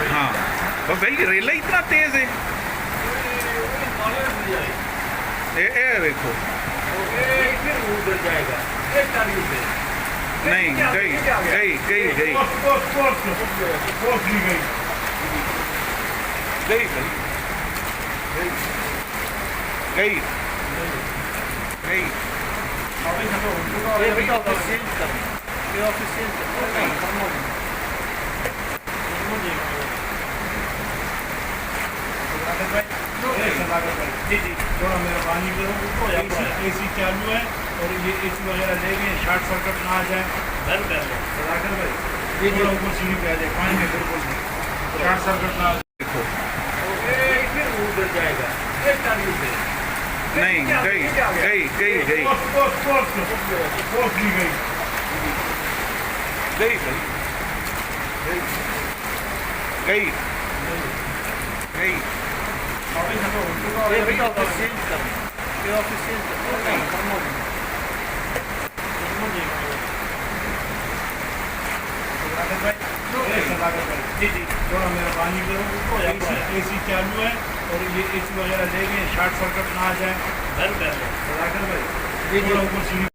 हाँ और भाई रेला इतना तेज है। ए देखो फिर उधर जाएगा, ये टारगेट है। नहीं गई गई गई गई गई गई गई ये भी ऑफिस चेंज कर, ये ऑफिस चेंज कर, नहीं जी जी थोड़ा मेरा पानी करो, एसी चालू है और ये एसी वगैरह ले गए, शॉर्ट सर्किट ना आ जाए। बंद कर लो। सदाकर भाई जी जी थोड़ा ऊपर सीढ़ी पे आ जाए, पानी में बिल्कुल नहीं, शॉर्ट सर्किट ना आ जाए। देखो फिर उधर जाएगा, ये टारगेट है। नहीं गई गई गई गई गई गई गई ये भी ऑफिस चेंज कर, ये ऑफिस चेंज कर, नहीं जी जी थोड़ा मेरा पानी करो, एसी चालू है और ये एसी वगैरह ले गए, शॉर्ट सर्किट ना आ जाए। बंद कर लो। सदाकर भाई जी जी थोड़ा ऊपर सीढ़ी